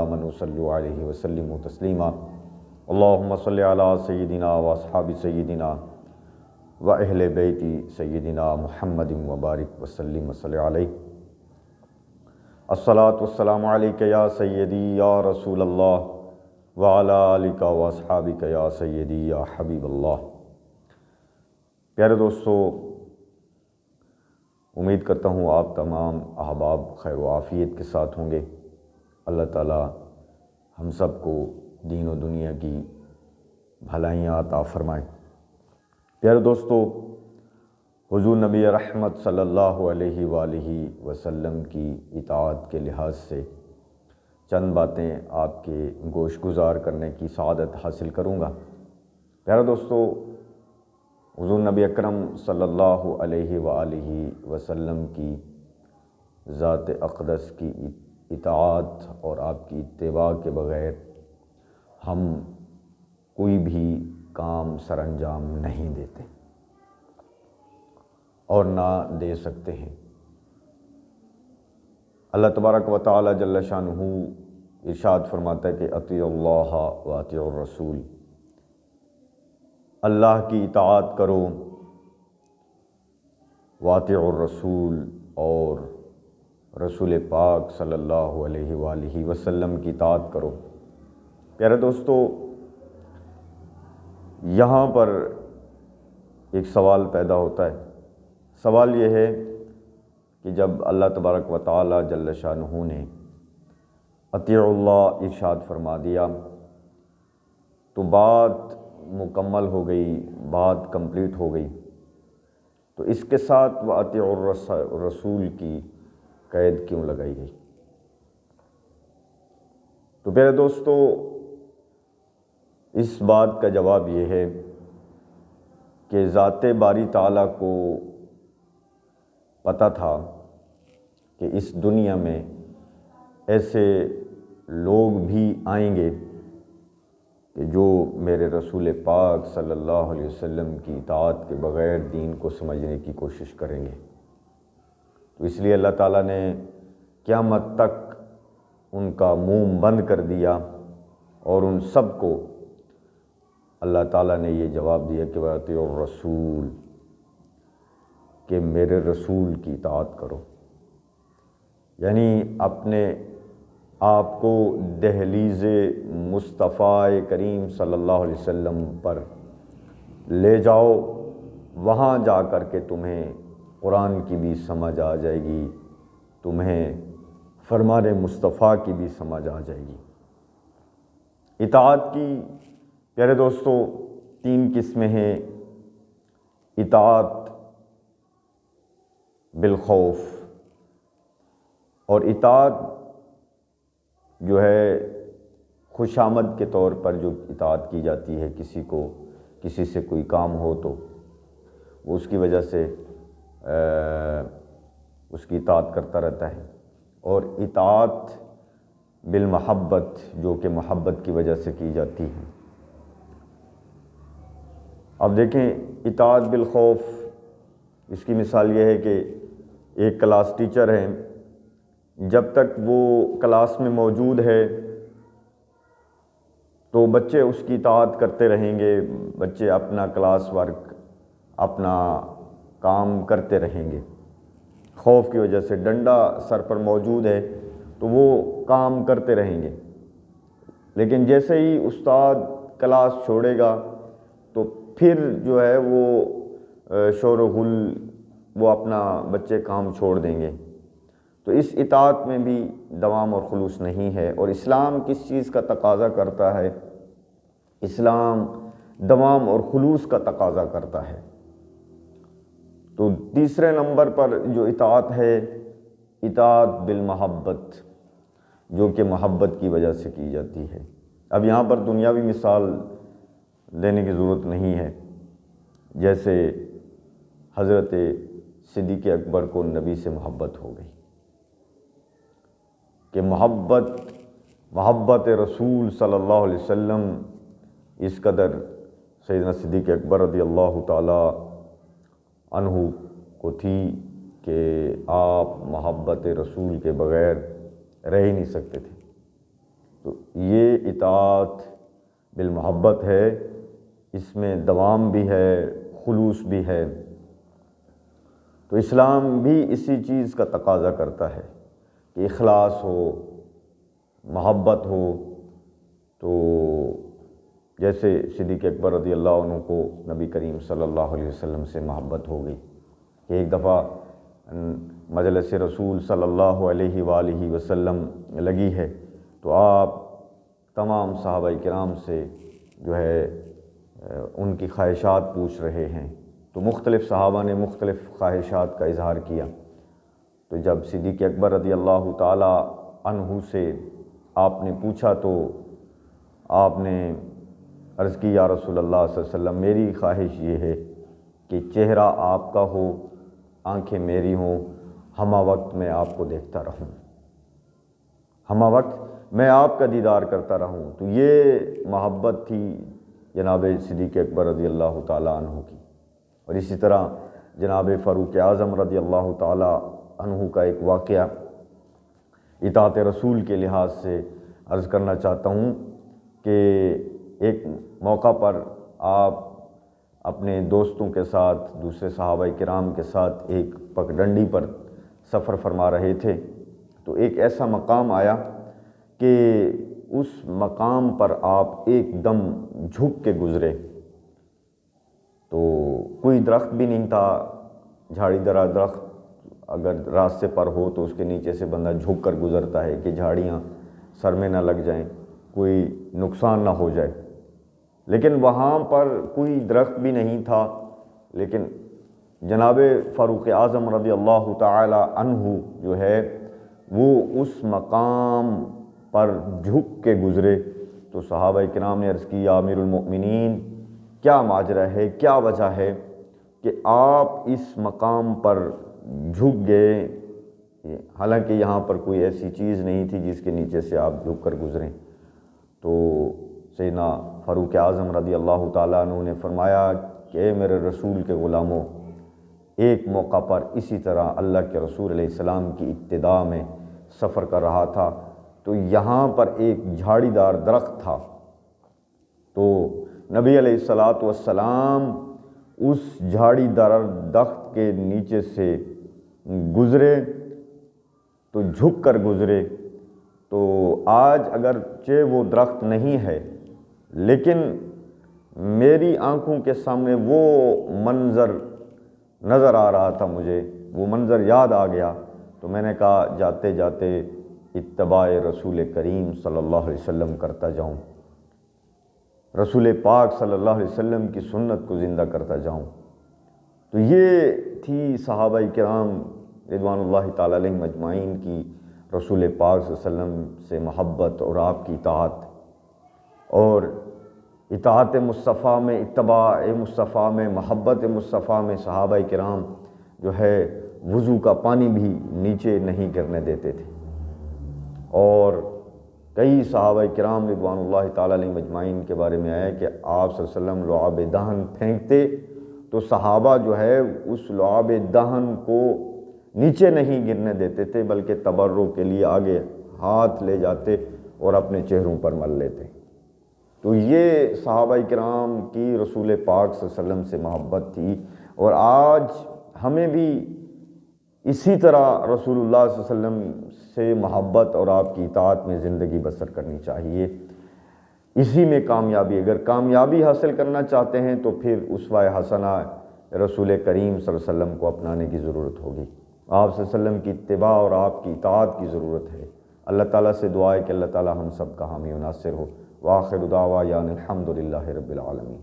آمنوا صلوا علیہ وسلموا تسلیما اللہم صلی علی سیدنا و اصحاب سیدنا و اہل بیت سیدنا محمد وبارک وسلم وصلی علیہ الصلاۃ والسلام علیک یا سیدی یا رسول اللہ وعلی آلک و اصحابک یا سیدی یا حبیب اللہ۔ پیارے دوستو، امید کرتا ہوں آپ تمام احباب خیر و عافیت کے ساتھ ہوں گے۔ اللہ تعالی ہم سب کو دین و دنیا کی بھلائیاں عطا فرمائے۔ پیارے دوستو، حضور نبی رحمت صلی اللہ علیہ وآلہ وسلم کی اطاعت کے لحاظ سے چند باتیں آپ کے گوش گزار کرنے کی سعادت حاصل کروں گا۔ پیارے دوستو، حضور نبی اکرم صلی اللہ علیہ وآلہ وسلم کی ذات اقدس کی اطاعت اور آپ کی اتباع کے بغیر ہم کوئی بھی کام سر انجام نہیں دیتے اور نہ دے سکتے ہیں۔ اللہ تبارک و تعالی جل شانہ ارشاد فرماتا ہے کہ اطیعوا اللہ و اطیعوا الرسول، اللہ کی اطاعت کرو، واطیعوا الرسول، اور رسول پاک صلی اللہ علیہ وآلہ وسلم کی اطاعت کرو۔ پیارے دوستو، یہاں پر ایک سوال پیدا ہوتا ہے۔ سوال یہ ہے کہ جب اللہ تبارک و تعالی جل شانہ نے اطیعوا اللہ ارشاد فرما دیا تو بات مکمل ہو گئی، بات کمپلیٹ ہو گئی، تو اس کے ساتھ وَأَطِيعُوا الرَّسُولِ کی قید کیوں لگائی گئی؟ تو پیارے دوستو، اس بات کا جواب یہ ہے کہ ذات باری تعالیٰ کو پتہ تھا کہ اس دنیا میں ایسے لوگ بھی آئیں گے کہ جو میرے رسول پاک صلی اللہ علیہ وسلم کی اطاعت کے بغیر دین کو سمجھنے کی کوشش کریں گے۔ تو اس لیے اللہ تعالیٰ نے قیامت تک ان کا منہ بند کر دیا اور ان سب کو اللہ تعالیٰ نے یہ جواب دیا کہ وَأَطِيعُوا الرَّسُولَ، کہ میرے رسول کی اطاعت کرو، یعنی اپنے آپ کو دہلیز مصطفیٰ کریم صلی اللہ علیہ وسلم پر لے جاؤ، وہاں جا کر کے تمہیں قرآن کی بھی سمجھ آ جائے گی، تمہیں فرمان مصطفیٰ کی بھی سمجھ آ جائے گی۔ اطاعت کی پیارے دوستو 3 قسمیں ہیں۔ اطاعت بالخوف، اور اطاعت جو ہے خوش آمد کے طور پر جو اطاعت کی جاتی ہے، کسی سے کوئی کام ہو تو وہ اس کی وجہ سے اس کی اطاعت کرتا رہتا ہے، اور اطاعت بالمحبت جو کہ محبت کی وجہ سے کی جاتی ہے۔ اب دیکھیں، اطاعت بالخوف، اس کی مثال یہ ہے کہ ایک کلاس ٹیچر ہے، جب تک وہ کلاس میں موجود ہے تو بچے اس کی اطاعت کرتے رہیں گے، بچے اپنا کلاس ورک، اپنا کام کرتے رہیں گے۔ خوف کی وجہ سے ڈنڈا سر پر موجود ہے تو وہ کام کرتے رہیں گے، لیکن جیسے ہی استاد کلاس چھوڑے گا تو پھر جو ہے وہ شور و غل، وہ اپنا بچے کام چھوڑ دیں گے۔ تو اس اطاعت میں بھی دوام اور خلوص نہیں ہے، اور اسلام کس چیز کا تقاضا کرتا ہے؟ اسلام دوام اور خلوص کا تقاضا کرتا ہے۔ تو تیسرے نمبر پر جو اطاعت ہے، اطاعت بالمحبت، جو کہ محبت کی وجہ سے کی جاتی ہے۔ اب یہاں پر دنیاوی مثال دینے کی ضرورت نہیں ہے، جیسے حضرت صدیق اکبر کو نبی سے محبت ہو گئی کہ محبت رسول صلی اللہ علیہ وسلم اس قدر سیدنا صدیق اکبر رضی اللہ تعالی عنہ کو تھی کہ آپ محبت رسول کے بغیر رہ ہی نہیں سکتے تھے۔ تو یہ اطاعت بالمحبت ہے، اس میں دوام بھی ہے، خلوص بھی ہے۔ تو اسلام بھی اسی چیز کا تقاضا کرتا ہے کہ اخلاص ہو، محبت ہو۔ تو جیسے صدیق اکبر رضی اللہ عنہ کو نبی کریم صلی اللہ علیہ وسلم سے محبت ہو گئی کہ ایک دفعہ مجلس رسول صلی اللہ علیہ وآلہ وسلم لگی ہے، تو آپ تمام صحابہ کرام سے جو ہے ان کی خواہشات پوچھ رہے ہیں۔ تو مختلف صحابہ نے مختلف خواہشات کا اظہار کیا۔ تو جب صدیق اکبر رضی اللہ تعالی عنہ سے آپ نے پوچھا تو آپ نے عرض کی، یا رسول اللہ صلی اللہ علیہ وسلم، میری خواہش یہ ہے کہ چہرہ آپ کا ہو، آنکھیں میری ہوں، ہمہ وقت میں آپ کو دیکھتا رہوں، ہمہ وقت میں آپ کا دیدار کرتا رہوں۔ تو یہ محبت تھی جناب صدیق اکبر رضی اللہ تعالیٰ عنہ کی۔ اور اسی طرح جناب فاروق اعظم رضی اللہ تعالیٰ عنہ کا ایک واقعہ اطاعت رسول کے لحاظ سے عرض کرنا چاہتا ہوں کہ ایک موقع پر آپ اپنے دوستوں کے ساتھ، دوسرے صحابہ کرام کے ساتھ ایک پگڈنڈی پر سفر فرما رہے تھے۔ تو ایک ایسا مقام آیا کہ اس مقام پر آپ ایک دم جھک کے گزرے۔ تو کوئی درخت بھی نہیں تھا، جھاڑی دار درخت اگر راستے پر ہو تو اس کے نیچے سے بندہ جھک کر گزرتا ہے کہ جھاڑیاں سر میں نہ لگ جائیں، کوئی نقصان نہ ہو جائے۔ لیکن وہاں پر کوئی درخت بھی نہیں تھا، لیکن جناب فاروق اعظم رضی اللہ تعالی عنہ جو ہے وہ اس مقام پر جھک کے گزرے۔ تو صحابہ کرام نے عرض کی، یا امیر المؤمنین، کیا ماجرا ہے، کیا وجہ ہے کہ آپ اس مقام پر جھک گئے؟ حالانکہ یہاں پر کوئی ایسی چیز نہیں تھی جس کے نیچے سے آپ جھک کر گزریں۔ تو سیدنا فاروق اعظم رضی اللہ تعالیٰ عنہ نے فرمایا کہ اے میرے رسول کے غلاموں، ایک موقع پر اسی طرح اللہ کے رسول علیہ السلام کی ابتداء میں سفر کر رہا تھا، تو یہاں پر ایک جھاڑی دار درخت تھا۔ تو نبی علیہ الصلاۃ والسلام اس جھاڑی دار درخت کے نیچے سے گزرے تو جھک کر گزرے۔ تو آج اگرچہ وہ درخت نہیں ہے، لیکن میری آنکھوں کے سامنے وہ منظر نظر آ رہا تھا، مجھے وہ منظر یاد آ گیا۔ تو میں نے کہا جاتے جاتے اتباع رسول کریم صلی اللہ علیہ وسلم کرتا جاؤں، رسول پاک صلی اللہ علیہ وسلم کی سنت کو زندہ کرتا جاؤں۔ تو یہ تھی صحابہ کرام رضوان اللہ تعالیٰ علیہم اجمعین کی رسول پاک صلی اللہ علیہ وسلم سے محبت اور آپ کی اطاعت، اور اطاعت مصطفیٰ میں، اتباع مصطفیٰ میں، محبت مصطفیٰ میں صحابہ کرام جو ہے وضو کا پانی بھی نیچے نہیں گرنے دیتے تھے۔ اور کئی صحابہ کرام رضوان اللہ تعالیٰ علیہم اجمعین کے بارے میں آیا کہ آپ صلی اللہ علیہ وسلم لعاب دہن پھینکتے تو صحابہ جو ہے اس لعاب دہن کو نیچے نہیں گرنے دیتے تھے، بلکہ تبرک کے لیے آگے ہاتھ لے جاتے اور اپنے چہروں پر مل لیتے۔ تو یہ صحابہ کرام کی رسول پاک صلی اللہ علیہ وسلم سے محبت تھی، اور آج ہمیں بھی اسی طرح رسول اللہ صلی اللہ علیہ وسلم سے محبت اور آپ کی اطاعت میں زندگی بسر کرنی چاہیے۔ اسی میں کامیابی، اگر کامیابی حاصل کرنا چاہتے ہیں تو پھر اسوہ حسنہ رسول کریم صلی اللہ علیہ وسلم کو اپنانے کی ضرورت ہوگی، آپ صلی اللہ علیہ وسلم کی اتباع اور آپ کی اطاعت کی ضرورت ہے۔ اللہ تعالیٰ سے دعا ہے کہ اللہ تعالیٰ ہم سب کا حامی و ناصر ہو۔ وآخر دعوانا الحمد للہ رب العالمین۔